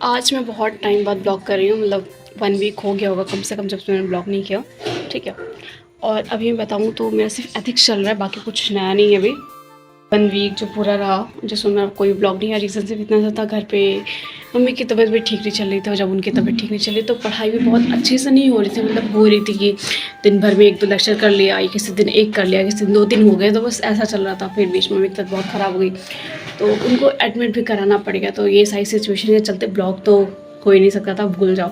आज मैं बहुत टाइम बाद ब्लॉग कर रही हूँ, मतलब 1 वीक हो गया होगा कम से कम जब से मैंने ब्लॉग नहीं किया। ठीक है। और अभी मैं बताऊँ तो मेरा सिर्फ एथिक्स चल रहा है, बाकी कुछ नया नहीं है अभी। 1 वीक जो पूरा रहा, जिसमें मेरा कोई ब्लॉग नहीं है, रीज़न सिर्फ इतना सा था घर पे मम्मी की तबीयत भी ठीक नहीं चल रही थी। और जब उनकी तबीयत ठीक नहीं चली तो पढ़ाई भी बहुत अच्छे से नहीं हो रही थी, मतलब हो रही थी कि दिन भर में 1-2 लेक्चर कर लिया, किसी दिन 1 कर लिया, किसी दिन 2-3 हो गए, तो बस ऐसा चल रहा था। फिर बीच में मेरी तबीयत बहुत ख़राब हो गई तो उनको एडमिट भी कराना पड़ गया। तो ये सारी सिचुएशन के चलते ब्लॉग तो हो ही नहीं सकता था, भूल जाओ।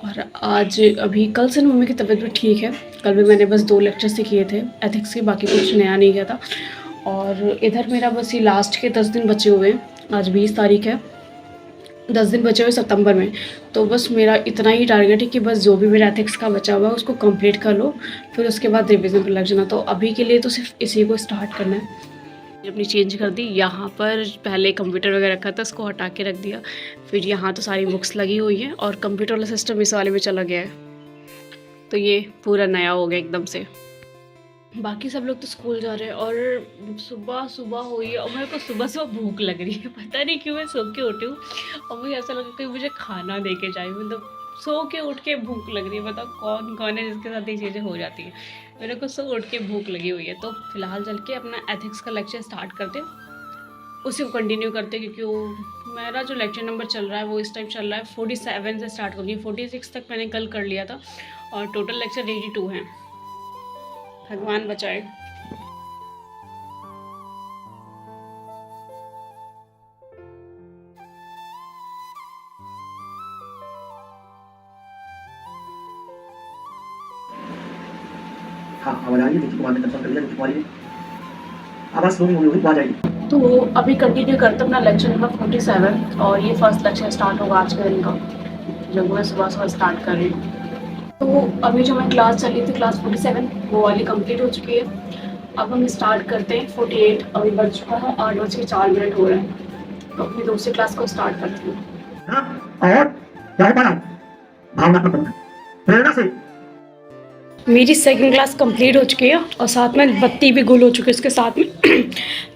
और आज अभी कल से मम्मी की तबीयत भी ठीक है। कल भी मैंने बस 2 लेक्चर्स ही किए थे एथिक्स के, बाकी कुछ नया नहीं किया था। और इधर मेरा बस ये लास्ट के 10 दिन बचे हुए हैं। आज 20 तारीख है, 10 दिन बचे हुए सितंबर में। तो बस मेरा इतना ही टारगेट है कि बस जो भी मेरा एथिक्स का बचा हुआ है उसको कंप्लीट कर लो, फिर उसके बाद रिवीजन पर लग जाना। तो अभी के लिए तो सिर्फ इसी को स्टार्ट करना है। अपनी चेंज कर दी, यहाँ पर पहले कंप्यूटर वगैरह रखा था, उसको हटा के रख दिया। फिर यहाँ तो सारी बुक्स लगी हुई हैं और कंप्यूटर वाला सिस्टम इस वाले में चला गया है, तो ये पूरा नया हो गया एकदम से। बाकी सब लोग तो स्कूल जा रहे हैं और सुबह सुबह हुई है और मेरे को सुबह सुबह भूख लग रही है। पता नहीं क्यों मैं सो के उठी हूँ और मुझे ऐसा लगा कि मुझे खाना दे के जाए, मतलब सो के उठ के भूख लग रही है। बताओ कौन कौन है जिसके साथ ये चीज़ें हो जाती हैं। मेरे को सो उठ के भूख लगी हुई है। तो फिलहाल चल के अपना एथिक्स का लेक्चर स्टार्ट करते हैं, उसी को कंटिन्यू करते, क्योंकि वो मेरा जो लेक्चर नंबर चल रहा है वो इस टाइम चल रहा है 47 से स्टार्ट करूँगी। 46 तक मैंने कल कर लिया था और टोटल लेक्चर 82 हैं। भगवान बचाए। हाँ, आवाज़ आ रही है, देखिए कुमार ने कंफर्म कर लिया, देखिए कुमारी आवाज़ स्लो नहीं होगी, तो आ जाएगी। तो अभी कंटिन्यू करते अपना लेक्चर नंबर 47 और ये फर्स्ट लेक्चर स्टार्ट होगा आज के दिन का, जो मैं सुबह सुबह स्टार्ट कर रही हूँ। तो अभी जो मैं क्लास चल रही थी क्लास 47 वो वाली कंप्लीट हो चुकी है। अब हम स्टार्ट करते हैं 48। अभी बज चुका है 8:04 हो रहे हैं, तो अपनी दूसरी क्लास को स्टार्ट करती हूँ। हाँ, और क्या हो पा रहा है? भावनात्मक बनना, प्रेरणा से। मेरी सेकंड क्लास कंप्लीट हो चुकी है और साथ में बत्ती भी गुल हो चुकी है इसके साथ में।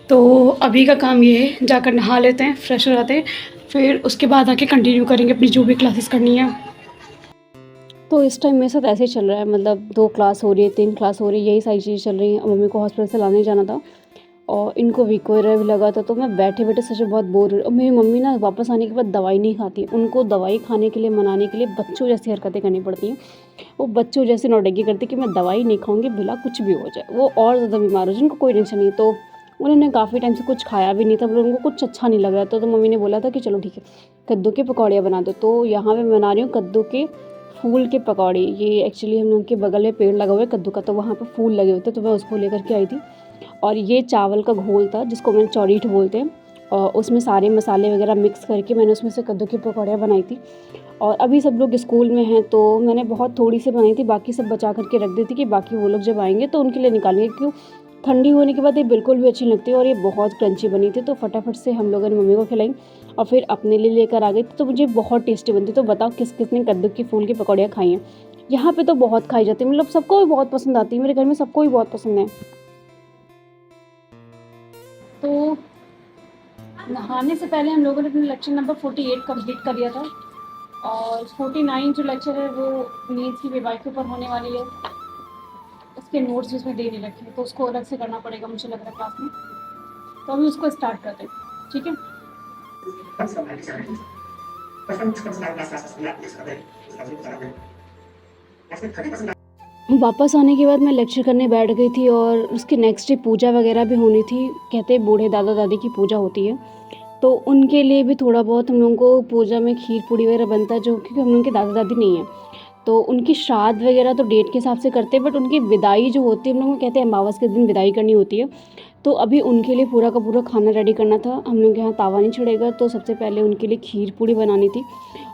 तो अभी का काम ये है, जाकर नहा लेते हैं, फ्रेश हो जाते हैं, फिर उसके बाद आके कंटिन्यू करेंगे अपनी जो भी क्लासेस करनी है। तो इस टाइम मेरे साथ ऐसे ही चल रहा है, मतलब 2 क्लास हो रही है, 3 क्लास हो रही है, यही सारी चीज़ें चल रही हैं। मम्मी को हॉस्पिटल से लाने जाना था और इनको वीक वगैरह भी लगा था, तो मैं बैठे बैठे सच में बहुत बोर हो रही। और मेरी मम्मी ना वापस आने के बाद दवाई नहीं खाती, उनको दवाई खाने के लिए मनाने के लिए बच्चों जैसी हरकतें करनी पड़ती हैं। वो बच्चों जैसे नौटंकी करती कि मैं दवाई नहीं खाऊंगी, भला कुछ भी हो जाए, वो और ज़्यादा बीमार हो जाए, उनको कोई टेंशन नहीं। तो उन्होंने काफ़ी टाइम से कुछ खाया भी नहीं था, पर उनको कुछ अच्छा नहीं लग रहा था। तो मम्मी ने बोला था कि चलो ठीक है, कद्दू के पकौड़ियाँ बना दो। तो यहाँ पे बना रही हूँ कद्दू के फूल के पकौड़े। ये एक्चुअली हम लोग के बगल में पेड़ लगा हुआ है कद्दू का, तो वहाँ पर फूल लगे होते, तो मैं उसको लेकर के आई थी। और ये चावल का घोल था जिसको मैंने चौरीठ बोलते हैं, और उसमें सारे मसाले वगैरह मिक्स करके मैंने उसमें से कद्दू की पकौड़ियाँ बनाई थी। और अभी सब लोग स्कूल में हैं तो मैंने बहुत थोड़ी सी बनाई थी, बाकी सब बचा करके रख दी थी कि बाकी वो लोग जब आएंगे तो उनके लिए निकालेंगे, क्यों ठंडी होने के बाद ये बिल्कुल भी अच्छी लगती है। और ये बहुत क्रंची बनी थी, तो फटाफट से हम लोगों ने मम्मी को खिलाई और फिर अपने लिए लेकर आ गई थी। तो मुझे बहुत टेस्टी बनती। तो बताओ किस किसने कद्दू की फूल की पकौड़ियाँ खाई हैं? यहाँ पे तो बहुत खाई जाती है, मतलब सबको भी बहुत पसंद आती है, मेरे घर में सबको भी बहुत पसंद है। तो नहाने से पहले हम लोगों ने अपना लेक्चर नंबर 48 कंप्लीट कर लिया था और 49 जो लेक्चर है वो नीड्स की बीमारी के ऊपर होने वाली है, उसके नोट्स उसमें दे नहीं रखे, तो उसको अलग से करना पड़ेगा मुझे लग रहा है क्लास में। तो अभी उसको स्टार्ट करते हैं, ठीक है। वापस आने के बाद मैं लेक्चर करने बैठ गई थी और उसके नेक्स्ट डे पूजा वगैरह भी होनी थी। कहते हैं बूढ़े दादा दादी की पूजा होती है, तो उनके लिए भी थोड़ा बहुत हम लोगों को पूजा में खीर पूड़ी वगैरह बनता है, जो क्योंकि हम लोगों के दादा दादी नहीं है तो उनकी श्राद्ध वगैरह तो डेट के हिसाब से करते हैं, बट उनकी विदाई जो होती है हम लोग को कहते हैं अमावस के दिन विदाई करनी होती है। तो अभी उनके लिए पूरा का पूरा खाना रेडी करना था। हम लोग के यहाँ तावा नहीं चढ़ेगा, तो सबसे पहले उनके लिए खीर पूड़ी बनानी थी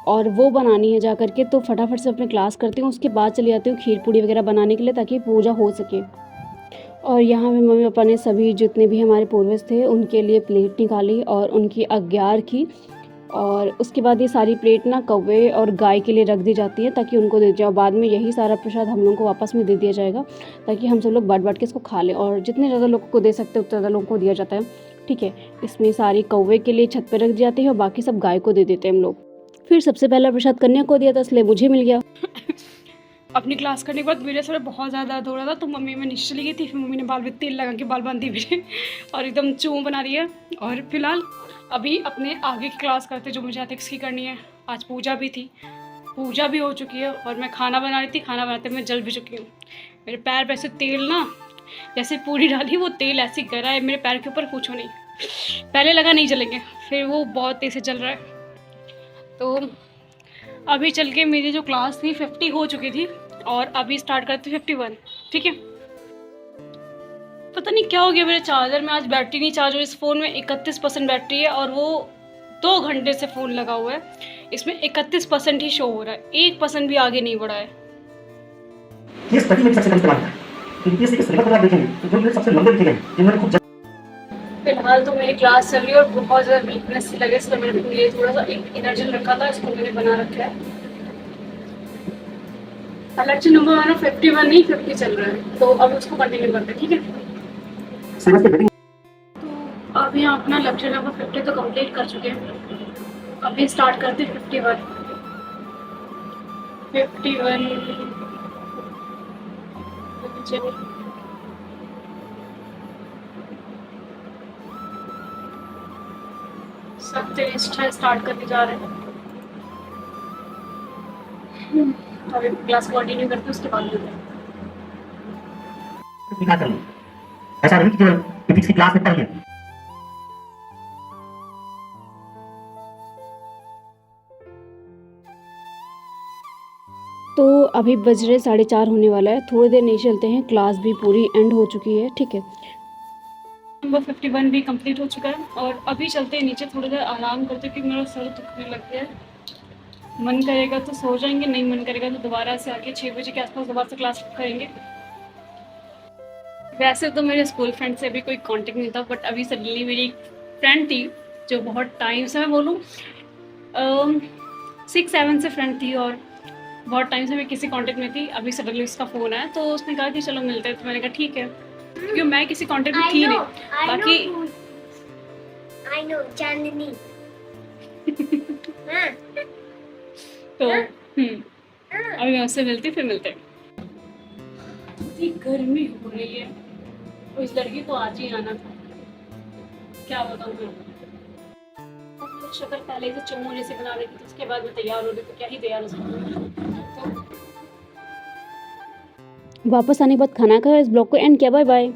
और वो बनानी है जा करके। तो फटाफट से अपने क्लास करती हूँ, उसके बाद चली जाती हूँ खीर पूड़ी वगैरह बनाने के लिए ताकि पूजा हो सके। और यहाँ पे मम्मी पापा ने सभी जितने भी हमारे पूर्वज थे उनके लिए प्लेट निकाली और उनकी अग्यार की। और उसके बाद ये सारी प्लेट ना कौवे और गाय के लिए रख दी जाती है ताकि उनको दे जाओ। बाद में यही सारा प्रसाद हम लोगों को वापस में दे दिया जाएगा ताकि हम सब लोग बाँट बाँट के इसको खा लें, और जितने ज़्यादा लोगों को दे सकते हैं उतने ज़्यादा लोगों को दिया जाता है, ठीक है। इसमें सारी कौवे के लिए छत पर रख दी जाती है और बाकी सब गाय को दे देते हैं हम लोग। फिर सबसे पहला प्रसाद कन्या को दिया था, इसलिए मुझे मिल गया। अपनी क्लास करने के बाद मेरे सर बहुत ज़्यादा दर्द हो रहा था, तो मम्मी मैं नीचे चली गई थी। फिर मम्मी ने बाल में तेल लगा के बाल बांधी मेरे और एकदम चूम बना रही है। और फिलहाल अभी अपने आगे की क्लास करते जो मुझे एथिक्स की करनी है। आज पूजा भी थी, पूजा भी हो चुकी है और मैं खाना बना रही थी। खाना बनाते मैं जल भी चुकी हूँ। मेरे पैर पे ऐसे तेल ना, जैसे पूरी डाली वो तेल ऐसे गरा है मेरे पैर के ऊपर, पूछो नहीं। पहले लगा नहीं जलेंगे, फिर वो बहुत तेज़ से जल रहा है। तो अभी चल के मेरी जो क्लास थी 50 हो चुकी थी और अभी स्टार्ट करते 51। ठीक है, पता नहीं क्या हो गया मेरे चार्जर में, आज बैटरी नहीं चार्ज हो। इस फ़ोन में 31% बैटरी है और वो 2 घंटे से फ़ोन लगा हुआ है। इसमें 31% ही शो हो रहा है, 1% भी आगे नहीं बढ़ा है। ये स्टडी में सबसे बड़ी सवाल है। यूपीएससी के सिलेबस में आप देखेंगे तो जो लोग सबसे लंबे लिखे गए जिन्होंने खूब फिलहाल तो मेरी क्लास चल रही है और बहुत ज़्यादा वीकनेस सी लगे, इसलिए मैंने अपने लिए थोड़ा सा एक एनर्जी रखा था, इसको मैंने बना रखा है। अब लेक्चर नंबर हमारा 51 नहीं 50 चल रहा है, तो अब उसको कंटिन्यू करते हैं। ठीक है, सिलेबस के हेडिंग तो अभी हम अपना लेक्चर नंबर 50 तो कंप्लीट कर चुके हैं। अभी स्टार्ट करते हैं 51। सब टेस्ट है, स्टार्ट करने जा रहे हैं। अभी क्लास कंटिन्यू करते हैं, उसके बाद मिलते हैं। क्या करें, ऐसा नहीं कि केवल फिजिक्स की क्लास में पढ़ लिया। तो अभी बज रहे 4:30 होने वाला है, थोड़ी देर नहीं चलते हैं, क्लास भी पूरी एंड हो चुकी है। ठीक है, नंबर 51 भी कंप्लीट हो चुका है और अभी चलते हैं नीचे, थोड़ी देर आराम करते हैं क्योंकि मेरा सर दुखने लग गया है। मन करेगा तो सो जाएंगे, नहीं मन करेगा तो दोबारा से आके 6 बजे के आसपास दोबारा से क्लास करेंगे। वैसे तो मेरे स्कूल फ्रेंड से अभी कोई कांटेक्ट नहीं था, बट अभी सडनली मेरी एक फ्रेंड थी जो बहुत टाइम से, मैं बोलूँ 6-7 से फ्रेंड थी और बहुत टाइम से मैं किसी कांटेक्ट में थी। अभी सडनली उसका फ़ोन आया तो उसने कहा कि चलो मिलते हैं, तो मैंने कहा ठीक है, क्योंकि मैं किसी कांटेक्ट में थी नहीं। बाकी I know, Chandni. हाँ, तो अभी मैं उससे मिलती, फिर मिलते हैं। इतनी गर्मी हो रही है, तो इस लड़की को आज ही आना था, क्या बताऊँ मैं। मेरी शक्ल पहले से चमू जैसे बना रही थी, उसके बाद मैं तैयार हो रही, तो क्या ही तैयार हो सकती हूँ। तो वापस आने के बाद खाना खाया, इस ब्लॉग को एंड किया। Bye bye.